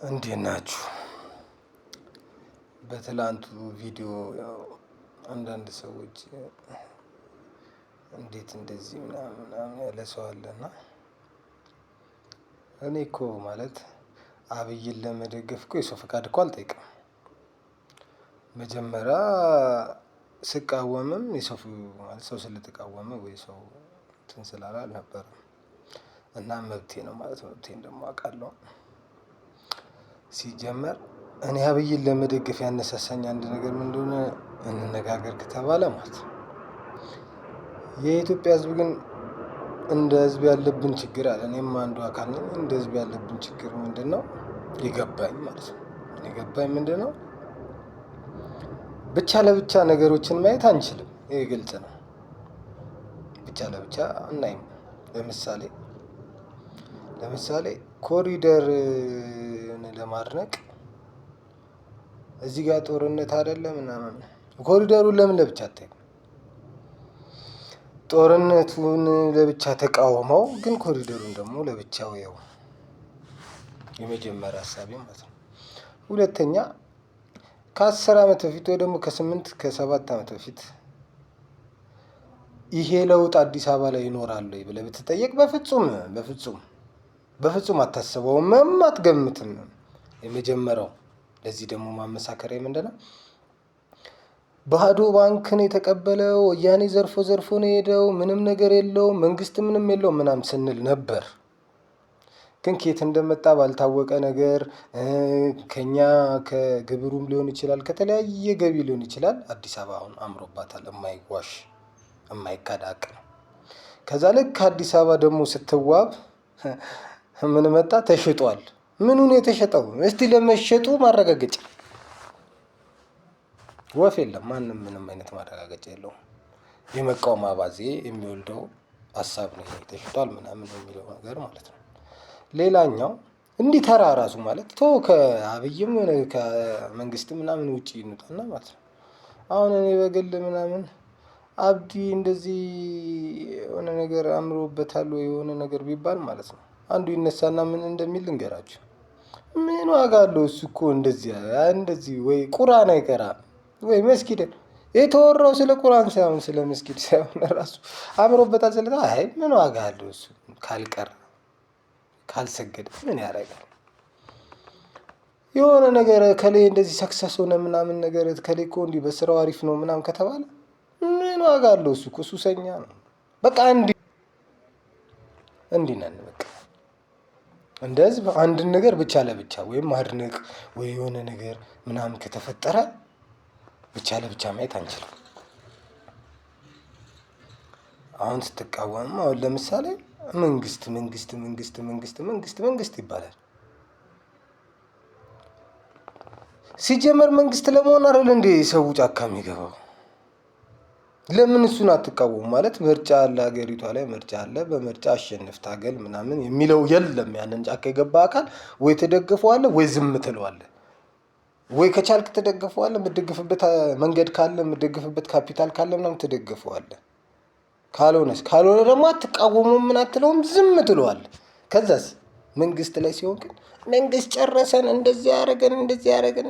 እንዴት ናችሁ? በትላንቱ ቪዲዮ አንዳንድ ሰዎች እንዴት እንደዚህ ምናምን ያለ ሰው አለና እኔ እኮ ማለት አብይን ለመደገፍ እኮ የሰው ፈቃድ እኮ አልጠይቅም። መጀመሪያ ስቃወምም የሰው ሰው ስለተቃወመ ወይ ሰው እንትን ስላለ አልነበረም እና መብቴ ነው ማለት መብቴን ደግሞ አውቃለሁ። ሲጀመር እኔ አብይን ለመደገፍ ያነሳሳኝ አንድ ነገር ምን እንደሆነ እንነጋገር ከተባለ ማለት ነው። የኢትዮጵያ ሕዝብ ግን እንደ ሕዝብ ያለብን ችግር አለ። እኔም አንዱ አካል ነኝ። እንደ ሕዝብ ያለብን ችግር ምንድነው? የገባኝ ማለት ነው። የገባኝ ምንድነው? ብቻ ለብቻ ነገሮችን ማየት አንችልም። ይሄ ግልጽ ነው። ብቻ ለብቻ አናይም። ለምሳሌ ኮሪደር ለማድነቅ እዚህ ጋር ጦርነት አይደለም ምናምን ኮሪደሩን ለምን ለብቻ አታይም? ጦርነቱን ለብቻ ተቃውመው ግን ኮሪደሩን ደግሞ ለብቻው ያው የመጀመሪያ ሀሳቤ ማለት ነው። ሁለተኛ ከ10 ዓመት በፊት ወይ ደግሞ ከ7 ዓመት በፊት ይሄ ለውጥ አዲስ አበባ ላይ ይኖራል ወይ ብለህ ብትጠየቅ በፍጹም አታስበውም፣ አትገምትም። የመጀመሪያው ለዚህ ደግሞ ማመሳከሪያ ምንድነው? ባዶ ባንክን የተቀበለው ወያኔ ዘርፎ ነው የሄደው፣ ምንም ነገር የለውም፣ መንግስት ምንም የለውም ምናምን ስንል ነበር። ግን ከየት እንደመጣ ባልታወቀ ነገር ከኛ ከግብሩም ሊሆን ይችላል፣ ከተለያየ ገቢ ሊሆን ይችላል። አዲስ አበባ አሁን አምሮባታል፣ የማይዋሽ የማይካድ ሀቅ ነው። ከዛ ልክ አዲስ አበባ ደግሞ ስትዋብ ምን መጣ? ተሽጧል። ምኑን የተሸጠው? እስቲ ለመሸጡ ማረጋገጫ ወፍ የለም። ማንም ምንም አይነት ማረጋገጫ የለውም። የመቃወም አባዜ የሚወልደው ሀሳብ ነው። ተሽጧል ምናምን የሚለው ነገር ማለት ነው። ሌላኛው እንዲህ ተራ ራሱ ማለት ከአብይም ሆነ ከመንግስት ምናምን ውጪ እንውጣና ማለት ነው። አሁን እኔ በግል ምናምን አብዲ እንደዚህ የሆነ ነገር አምሮበታል ወይ የሆነ ነገር ቢባል ማለት ነው አንዱ ይነሳና ምን እንደሚል ልንገራችሁ። ምን ዋጋ አለው? እሱ እኮ እንደዚህ ወይ ቁርአን አይቀራም ወይ መስጊድ የተወራው ስለ ቁርአን ሳይሆን ስለ መስጊድ ሳይሆን ራሱ አምሮበታል ስለታ አይ ምን ዋጋ አለው? እሱ ካልቀረ ካልሰገደ ምን ያደርጋል? የሆነ ነገር ከሌ እንደዚህ ሰክሰስ ሆነ ምናምን ነገር ከሌ እኮ እንዲህ በስራው አሪፍ ነው ምናምን ከተባለ ምን ዋጋ አለው? እሱ እኮ ሱሰኛ ነው። በቃ እንዲህ ነን በቃ። እንደ ህዝብ አንድን ነገር ብቻ ለብቻ ወይም ማድነቅ ወይ የሆነ ነገር ምናምን ከተፈጠረ ብቻ ለብቻ ማየት አንችልም። አሁን ስትቃወም አሁን ለምሳሌ መንግስት ይባላል። ሲጀመር መንግስት ለመሆን አይደል እንዴ ሰው ጫካ የሚገባው? ለምን እሱን አትቃወሙ? ማለት ምርጫ አለ፣ ሀገሪቷ ላይ ምርጫ አለ፣ በምርጫ አሸንፍ ታገል ምናምን የሚለው የለም። ያንን ጫካ የገባ አካል ወይ ትደግፈዋለህ ወይ ዝም ትለዋለህ። ወይ ከቻልክ ትደግፈዋለህ፣ የምትደግፍበት መንገድ ካለ የምትደግፍበት ካፒታል ካለ ምናምን ትደግፈዋለህ። ካልሆነ ደግሞ አትቃወሙም፣ ምን አትለውም፣ ዝም ትለዋለህ። ከዛስ መንግስት ላይ ሲሆን ግን መንግስት ጨረሰን፣ እንደዚህ ያደረገን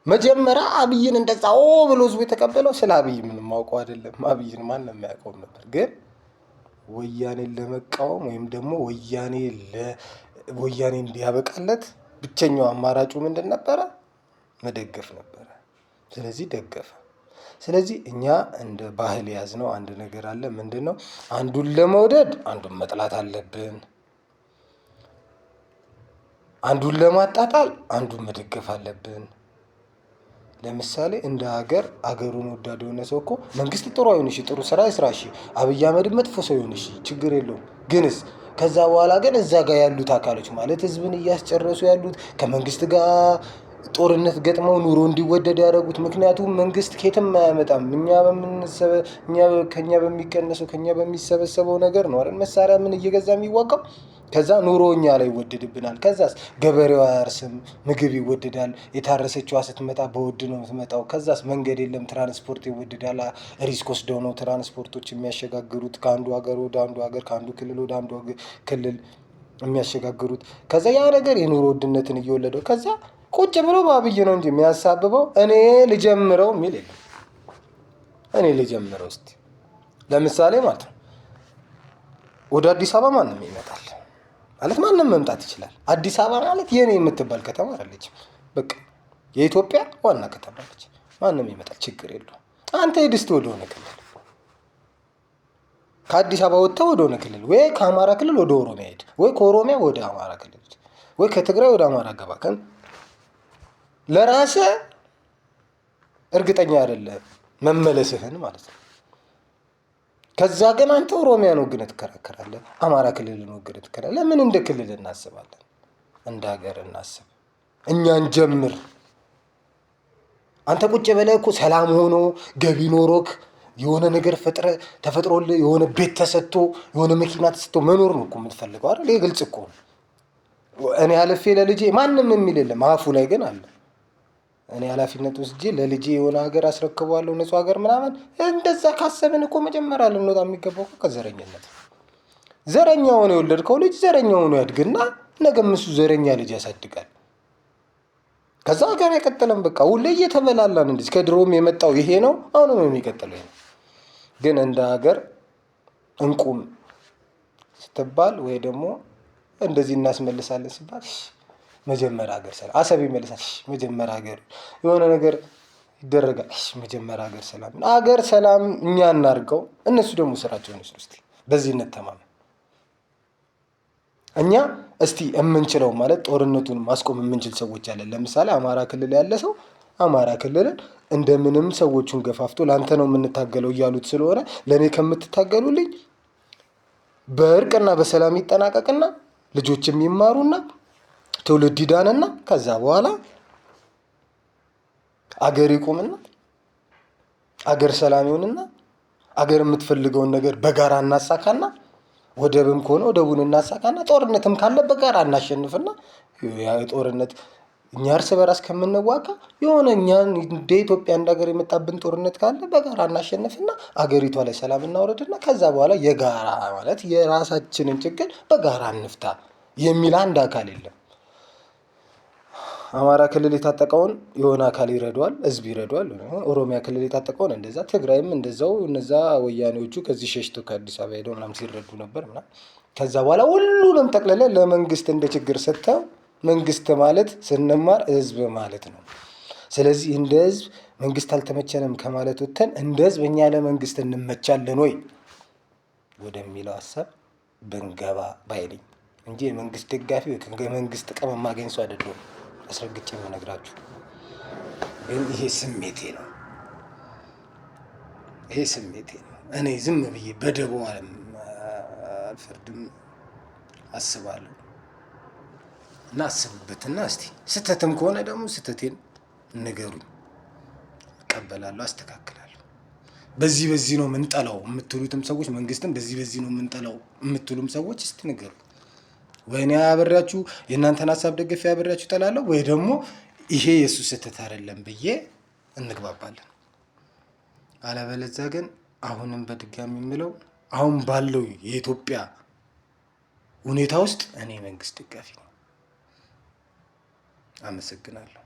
መጀመሪያ አብይን እንደዛ ብሎ ህዝቡ የተቀበለው ስለ አብይ ምንም ማውቀው አይደለም። አብይን ማንም የሚያውቀውም ነበር። ግን ወያኔን ለመቃወም ወይም ደግሞ ወያኔ እንዲያበቃለት ብቸኛው አማራጩ ምንድን ነበረ? መደገፍ ነበረ። ስለዚህ ደገፈ። ስለዚህ እኛ እንደ ባህል የያዝነው አንድ ነገር አለ። ምንድነው? አንዱን ለመውደድ አንዱን መጥላት አለብን። አንዱን ለማጣጣል አንዱን መደገፍ አለብን። ለምሳሌ እንደ አገሩን ወዳድ የሆነ ሰው እኮ መንግስት ጥሩ አይሆን እሺ፣ ጥሩ ስራ ይስራ እሺ፣ አብይ አህመድ መጥፎ ሰው ይሆን እሺ፣ ችግር የለውም። ግንስ ከዛ በኋላ ግን እዛ ጋር ያሉት አካሎች ማለት ህዝብን እያስጨረሱ ያሉት ከመንግስት ጋር ጦርነት ገጥመው ኑሮ እንዲወደድ ያደረጉት። ምክንያቱም መንግስት ከየትም አያመጣም። ከኛ በሚቀነሰው ከኛ በሚሰበሰበው ነገር ነው አይደል መሳሪያ ምን እየገዛ የሚዋጋው። ከዛ ኑሮ እኛ ላይ ይወደድብናል። ከዛስ ገበሬው አያርስም፣ ምግብ ይወደዳል። የታረሰችዋ ስትመጣ በውድ ነው የምትመጣው። ከዛስ መንገድ የለም፣ ትራንስፖርት ይወደዳል። ሪስክ ወስደው ነው ትራንስፖርቶች የሚያሸጋግሩት ከአንዱ ሀገር ወደ አንዱ ሀገር፣ ከአንዱ ክልል ወደ አንዱ ክልል። የሚያሸጋግሩት። ከዛ ያ ነገር የኑሮ ውድነትን እየወለደው ከዛ ቁጭ ብሎ በአብይ ነው እንጂ የሚያሳብበው እኔ ልጀምረው የሚል የለም። እኔ ልጀምረው እስቲ ለምሳሌ ማለት ነው ወደ አዲስ አበባ ማንም ይመጣል ማለት ማንም መምጣት ይችላል። አዲስ አበባ ማለት የኔ የምትባል ከተማ አይደለችም። በቃ የኢትዮጵያ ዋና ከተማ ነች። ማንም ይመጣል፣ ችግር የለውም። አንተ ሂድ እስቲ ወደ ሆነ ክልል፣ ከአዲስ አበባ ወጥተህ ወደ ሆነ ክልል፣ ወይ ከአማራ ክልል ወደ ኦሮሚያ ሂድ፣ ወይ ከኦሮሚያ ወደ አማራ ክልል፣ ወይ ከትግራይ ወደ አማራ ገባ። ለራስህ እርግጠኛ አይደለም መመለስህን ማለት ነው። ከዛ ግን አንተ ኦሮሚያን ወግነህ ትከራከራለህ፣ አማራ ክልልን ወግነህ ትከራከራለህ። ለምን እንደ ክልል እናስባለን? እንደ ሀገር እናስብ፣ እኛን ጀምር። አንተ ቁጭ በላይ እኮ ሰላም ሆኖ ገቢ ኖሮክ የሆነ ነገር ተፈጥሮልህ የሆነ ቤት ተሰጥቶ የሆነ መኪና ተሰጥቶ መኖር ነው እኮ የምትፈልገው አይደል? ይሄ ግልጽ እኮ ነው። እኔ አለፌ ለልጄ ማንም የሚል የለም፣ አፉ ላይ ግን አለ። እኔ ኃላፊነት ወስጄ ለልጄ የሆነ ሀገር አስረክበዋለሁ፣ ንጹህ ሀገር ምናምን። እንደዛ ካሰብን እኮ መጀመሪያ ልንወጣ የሚገባው እኮ ከዘረኝነት። ዘረኛ ሆኖ የወለድከው ልጅ ዘረኛ ሆኖ ያድግና ነገም እሱ ዘረኛ ልጅ ያሳድጋል። ከዛ ሀገር አይቀጥልም። በቃ ሁሌ እየተበላላን እንደዚህ። ከድሮም የመጣው ይሄ ነው፣ አሁንም የሚቀጥለው ይሄ ነው። ግን እንደ ሀገር እንቁም ስትባል ወይ ደግሞ እንደዚህ እናስመልሳለን ሲባል መጀመሪያ ሀገር ሰላም፣ አሰብ ይመልሳል፣ መጀመሪያ ሀገር የሆነ ነገር ይደረጋል፣ መጀመሪያ ሀገር ሰላም። ሀገር ሰላም እኛ እናድርገው፣ እነሱ ደግሞ ስራቸውን ይስሩ። እስቲ በዚህ እንተማመን። እኛ እስቲ የምንችለው ማለት ጦርነቱን ማስቆም የምንችል ሰዎች አለን። ለምሳሌ አማራ ክልል ያለ ሰው አማራ ክልልን እንደምንም ሰዎቹን ገፋፍቶ ለአንተ ነው የምንታገለው እያሉት ስለሆነ ለእኔ ከምትታገሉልኝ በእርቅና በሰላም ይጠናቀቅና ልጆች የሚማሩና ትውልድ ይዳንና ከዛ በኋላ አገር ይቁምና አገር ሰላም ይሁንና አገር የምትፈልገውን ነገር በጋራ እናሳካና ወደብም ከሆነ ወደቡን እናሳካና ጦርነትም ካለ በጋራ እናሸንፍና ጦርነት እኛ እርስ በራስ ከምንዋጋ የሆነ እኛን እንደ ኢትዮጵያ እንደ ሀገር የመጣብን ጦርነት ካለ በጋራ እናሸንፍና አገሪቷ ላይ ሰላም እናውረድና ከዛ በኋላ የጋራ ማለት የራሳችንን ችግር በጋራ እንፍታ የሚል አንድ አካል የለም። አማራ ክልል የታጠቀውን የሆነ አካል ይረዳዋል፣ ህዝብ ይረዳዋል። ኦሮሚያ ክልል የታጠቀውን እንደዛ፣ ትግራይም እንደዛው። እነዛ ወያኔዎቹ ከዚህ ሸሽቶ ከአዲስ አበባ ሄደው ምናምን ሲረዱ ነበር ምናምን። ከዛ በኋላ ሁሉንም ጠቅልለ ለመንግስት እንደ ችግር ሰጥተው፣ መንግስት ማለት ስንማር ህዝብ ማለት ነው። ስለዚህ እንደ ህዝብ መንግስት አልተመቸንም ከማለት ወጥተን እንደ ህዝብ እኛ ለመንግስት እንመቻለን ወይ ወደሚለው ሀሳብ ብንገባ ባይልኝ እንጂ የመንግስት ደጋፊ የመንግስት ጥቅም የማገኝ ሰው አይደለሁም። አስረግጬ የምነግራችሁ ግን ይሄ ስሜቴ ነው። ይሄ ስሜቴ ነው። እኔ ዝም ብዬ በደቦ አልፈርድም፣ አስባለሁ እና አስቡበትና እስቲ ስህተትም ከሆነ ደግሞ ስህተቴን ንገሩኝ፣ እቀበላለሁ፣ አስተካክላለሁ። በዚህ ነው የምንጠላው የምትሉትም ሰዎች መንግስትን በዚህ ነው የምንጠላው የምትሉም ሰዎች እስቲ ንገሩ። ወይ እኔ አብሬያችሁ የእናንተን ሀሳብ ደግፌ አብሬያችሁ እጠላለሁ፣ ወይ ደግሞ ይሄ የእሱ ስህተት አይደለም ብዬ እንግባባለን። አለበለዚያ ግን አሁንም በድጋሚ የምለው አሁን ባለው የኢትዮጵያ ሁኔታ ውስጥ እኔ መንግስት ደጋፊ ነው። አመሰግናለሁ።